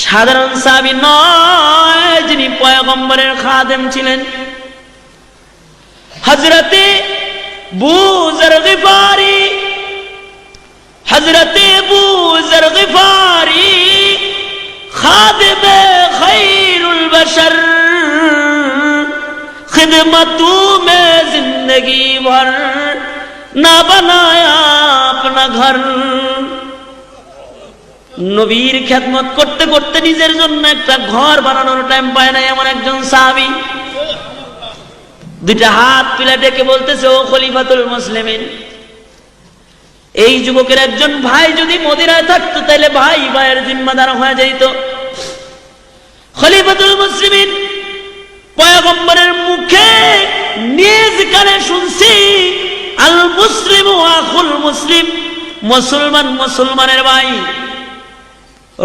সাধারণ সাহাবী নয়, যিনি পয়গম্বরের খাদেম ছিলেন। হযরতে আবু যর গিফারি, হযরতে আবু যর গিফারি খাদেমে খায়রুল বশর, खिदमतू में जिंदगी भर ना बनाया अपना घर। নবীর খেদমত করতে করতে নিজের জন্য একটা ঘর বানানোর টাইম পায় না এমন একজন সাহাবী দুইটা হাত তুলে ডেকে বলতেছে, ও খলিফাতুল মুসলিমিন, এই যুবকের একজন ভাই যদি মদিনায় থাকতো তাহলে ভাই ভাইয়ের জিম্মাদার হয়ে যেত। খলিফাতুল মুসলিমিন পয়গম্বরের মুখে নিজ কানে শুনছি, আল মুসলিমু আখুল মুসলিম, মুসলমান মুসলমানের ভাই।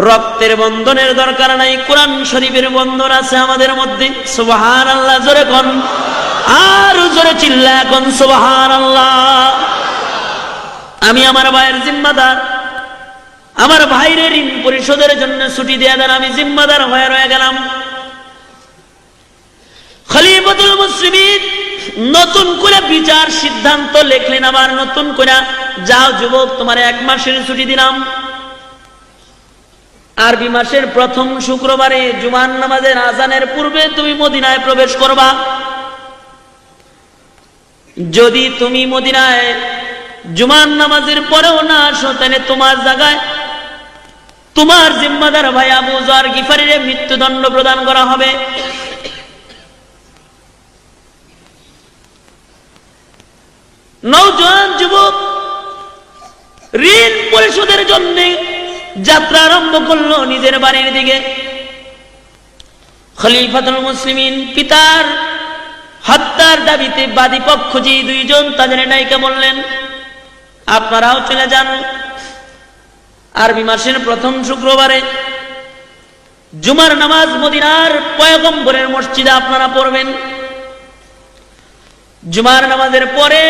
রক্তের বন্ধনের দরকার নাই, কোরআন শরীফের বন্ধন আছে আমাদের মধ্যে। সুবহানাল্লাহ জোরে কোন, আর জোরে চিল্লায় কোন সুবহানাল্লাহ। আমি আমার ভাইয়ের জিম্মাদার, আমার ভাইরে ঋণ পরিশোধের জন্য ছুটি দিয়ে দেন, আমি জিম্মাদার হয়ে রয়ে গেলাম। খলিফাতুল মুসলিমিন নতুন করে বিচার সিদ্ধান্ত লিখলেন, আবার নতুন করে, যাও যুবক, তোমার 1 মাসের ছুটি দিলাম। আরবি মাসের প্রথম শুক্রবারে জুমার নামাজের আজানের পূর্বে তুমি মদিনায় প্রবেশ করবা। যদি তুমি মদিনায় জুমার নামাজের পরেও না আসো, তাহলে তোমার জায়গায় তোমার জিম্মাদার ভাই আবু যর গিফারির মৃত্যুদণ্ড প্রদান করা হবে। নওজোয়ান যুবক ঋণ পরিশোধের জন্য যাত্রা আরম্ভ করলো নিজের বাড়ির দিকে। খলিফাতুল মুসলিমিন পিতার হত্যার দাবিতে বাদী পক্ষ যে দুইজন, তাদের নায়িকা বললেন, আপনারাও চলে যান। আরবি মাসের প্রথম শুক্রবারে জুমার নামাজ মদিনার পয়গম্বরের মসজিদে আপনারা পড়বেন। জুমার নামাজের পরে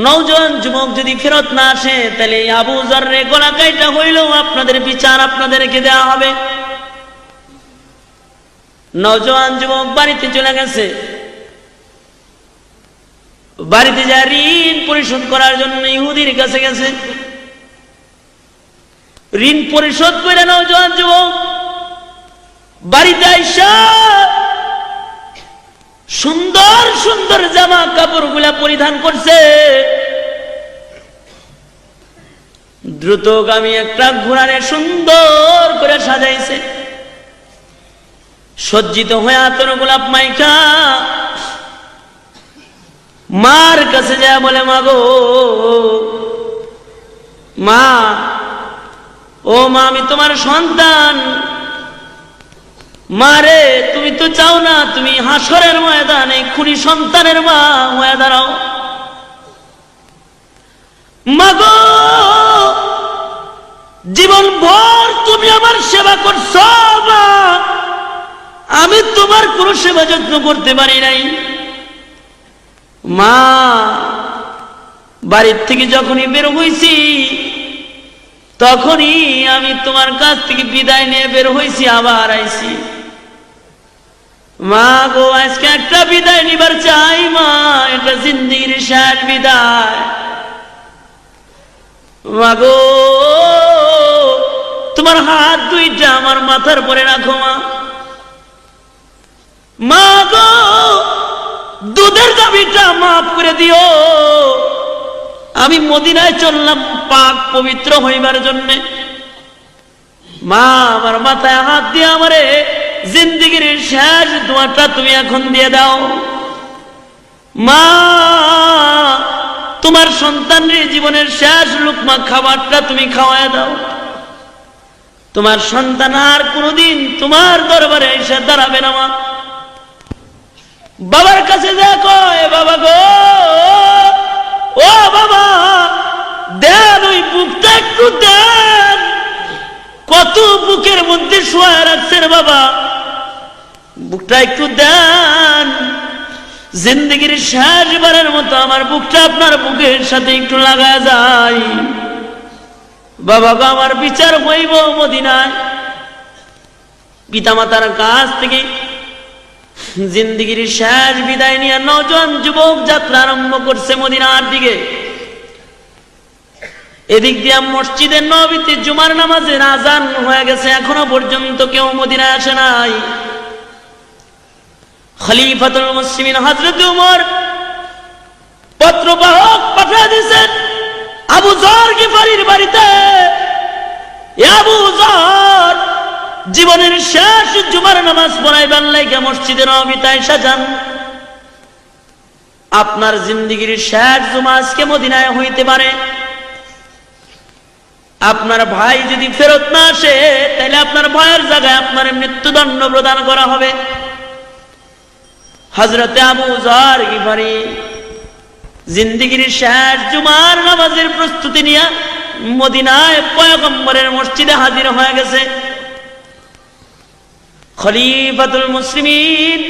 নওজোয়ান যুবক যদি ফেরত না আসে, তাহলে আবু যররে গলা কাইটা হইলেও আপনাদের বিচার আপনাদেরকে দেওয়া হবে। নওজোয়ান যুবক বাড়িতে চলে গেছে। বাড়িতে যা ঋণ পরিশোধ করার জন্য ইহুদির কাছে গেছে। ঋণ পরিশোধ করে নওজোয়ান যুবক বাড়িতে আইসা সুন্দর সুন্দর জামা কাপড় গুলা পরিধান করছে। দ্রুতগামী একটা ঘোড়ারে সুন্দর করে সাজাইছে, সজ্জিত হয়ে আতর গোলাপ মাইকা মার কাছে যায় বলে, মা গো, মা, ও মা, আমি তোমার সন্তান। মারে, তুমি তো চাও না তুমি হাসরের ময়দানে খুনি সন্তানের মা হয়ে দাঁড়াও। মাগো, জীবন ভর তুমি আমার সেবা করছো মা, আমি তোমার কোনো সেবা যত্ন করতে পারি নাই। মা, বাড়ির থেকে যখনই বের হইছি তখনই আমি তোমার কাছ থেকে বিদায় নিয়ে বের হইছি, আবার আইছি। মা গো, আজকে একটা বিদায় নিবার চাই মা, এটা জিন্দেগির শেষ বিদায়। মা গো, তোমার হাত দুইটা আমার মাথার পরে রাখো মা। মা গো, দুধের দাবিটা মাফ করে দিও। আমি মদিনায় চললাম পাক পবিত্র হইবার জন্যে। মা, আমার মাথায় হাত দিয়ে আমারে জিন্দেগির শেষ দোয়াটা তুমি এখন দিয়ে দাও। মা, তোমার সন্তানের জীবনের শেষ লুকমা খাবারটা তুমি খাওয়ায় দাও। তোমার সন্তান আর কোনোদিন তোমার দরবারে এসে দাঁড়াবে না মা। বাবার কাছে যা কয়, বাবা গো, ও বাবা, দেন ওই বুকটা একটু দেন। কত বুকের মধ্যে শোয়া রাখছেন বাবা, বুকটা একটু দেন। জিন্দেগির শেষবারের মতো আমার বুকটা আপনার বুকের সাথে একটু লাগা যায়। বাবা গো, আমার বিচার হইব মদিনায়, পিতামাতার কাছ থেকে জিন্দেগির শেষ বিদায় নিয়ে নওজোয়ান যুবক যাত্রা আরম্ভ করছে মদিনার দিকে। এদিক দিয়ে মসজিদের নববীতে জুমার নামাজের আজান হয়ে গেছে, এখনো পর্যন্ত কেউ মদিনায় আসে নাই। খলিফাতুল মুসলিমিন হযরত উমর পত্রবাহক পাঠিয়ে দিয়েছেন আবু যর গিফারির বাড়িতে। আবু যর জীবনের শেষ জুমার নামাজ পড়াইবার লাইগা মসজিদে নববীতে আইসা যান। আপনার জিন্দেগির শেষ জুমা আজকে মদিনায় হইতে পারে। আপনার ভাই যদি ফেরত না আসে তাহলে আপনার ভাইয়ের জায়গায় আপনার মৃত্যুদণ্ড প্রদান করা হবে। হযরতে আবু যর গিফারি জিন্দেগির শেষ জুমার নামাজের প্রস্তুতি নিয়ে মদিনায় পয়গম্বরের মসজিদে হাজির হয়ে গেছে। খলিফাতুল মুসলিমিন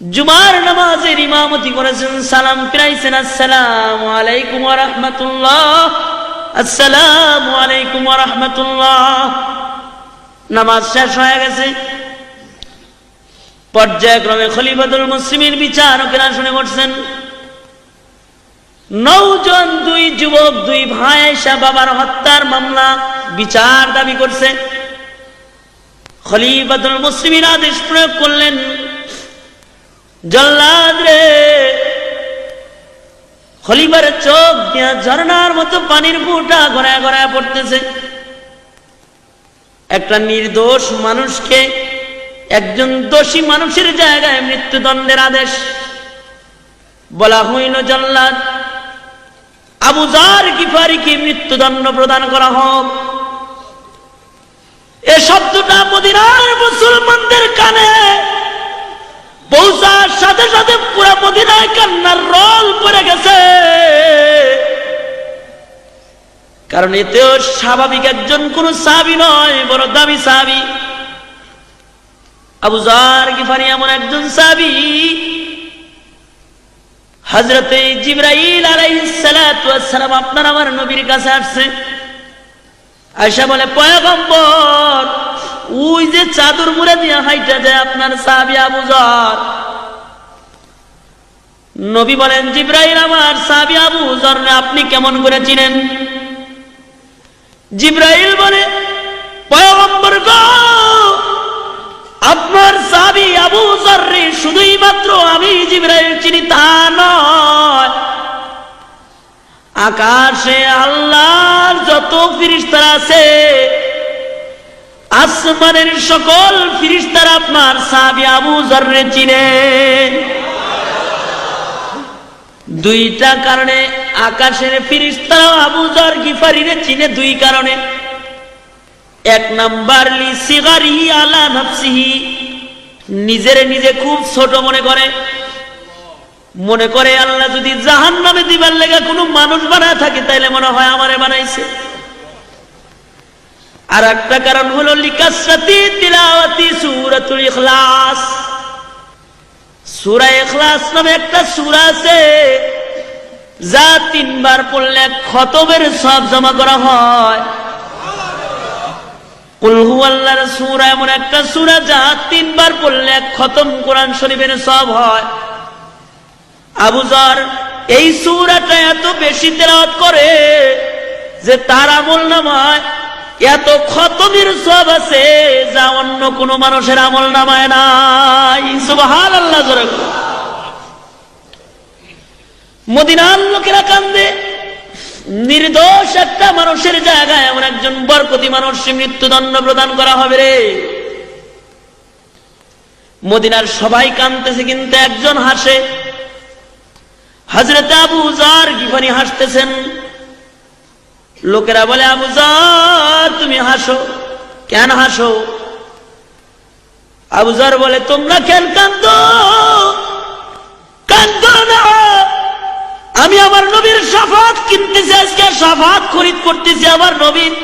জুমার নামাজের ইমামতি করেছেন, সালাম ফিরাইছেন, আসসালামু আলাইকুম ওয়া রাহমাতুল্লাহ, আসসালামু আলাইকুম ওয়া রাহমাতুল্লাহ। নামাজ শেষ হয়ে গেছে। পর্যায়ক্রমে খলিফাতুল মুসলিমিন বিচারকেরা শুনে করছেন। নওজোয়ান দুই যুবক, দুই ভাই আয়েশা বাবার হত্যার মামলা বিচার দাবি করছে। খলিফাতুল মুসলিমিন আদেশ প্রয়োগ করলেন, জল্লাদ রে। খলিফার চোখ দিয়া ঝর্ণার মতো পানির ফোঁটা গড়ায় গড়ায় পড়তেছে। একটা নির্দোষ মানুষকে একজন দোষী মানুষের জায়গায় মৃত্যুদণ্ডের আদেশ। বলা হইল, জল্লাদ আবু যর গিফারিকে মৃত্যুদণ্ড প্রদান করা হোক। এ শব্দটা মদিনার মুসলমানদের কানে পৌঁছার সাথে সাথে পুরা মদিনায় কান্নার রোল পড়ে গেছে। কারণ এতেও স্বাভাবিক একজন কোন সাহাবী নয়, বড় দামি সাহাবী। আবু যর গিফারি এমন একজন সাহাবী, হযরতে জিবরাইল আলাইহিস সালাতু ওয়াস সালাম আপনার আমার নবীর কাছে আসছে। আয়েশা বলে, পয়গম্বর ওই যে চাদর মুড়ে দিয়ে হাইটা যায় আপনার সাহাবী আবু যর। নবী বলেন, জিবরাইল আমার সাহাবী আবু যর আপনি কেমন করে চিনেন? জিবরাইল বলে, পয়গম্বর গো, আপনার সাহাবী আবু যর শুধুই মাত্র আমি জিবরাইল চিনি তা নয়, আকাশে আল্লাহর যত ফেরেশতারা আছে, আসমানের সকল ফেরেশতারা আপনার সাহাবী আবু যর চিনে। দুইটা কারণে আকাশের ফেরেশতারা আবু যর গিফারিরে চিনে, দুই কারণে। এক নাম্বার, লি সিগারিহি আলা নাফসিহি, নিজের নিজে খুব ছোট মনে করে আল্লাহ যদি জাহান্নামে দিবার লেগে কোনো মানুষ বানায় থাকে তাইলে মনে হয় আমারে বানাইছে। আর একটা কারণ হলো লিকাসরাতি তিলাওয়াতি সূরাতুল ইখলাস। সূরা ইখলাস নামে একটা সূরা আছে, যা 3 বার পড়লে খতমের সওয়াব জমা করা হয়। কুল হুয়াল্লাহর সূরা এমন একটা সূরা যা 3 বার পড়লে খতম কোরআন শরীফের সওয়াব হয়। আবু যর এই সূরাটা এত বেশি তেলাওয়াত করে যে তার আমলনামায় এত খতমের সওয়াব আছে যা অন্য কোন মানুষের আমলনামায় নাই। সুবহানাল্লাহ। জোরে মদিনার লোকেরা কান্দে, নির্দোষ একটা মানুষের জায়গায় এমন একজন বরকতি মানুষ মৃত্যুদণ্ড প্রদান করা হবে রে। মদিনার সবাই কাঁদতেছে, কিন্তু একজন হাসে। হযরত আবু যর গিফারি হাসতেছেন। লোকেরা বলে, আবু যর তুমি হাসো, কেন হাসো? আবু যর বলে, তোমরা কেন কাঁদো? কাঁদো না, আমি আমার নবীর শাফাত কিনতেছি, আজকে শাফাত খরিদ করতেছি আমার নবীর।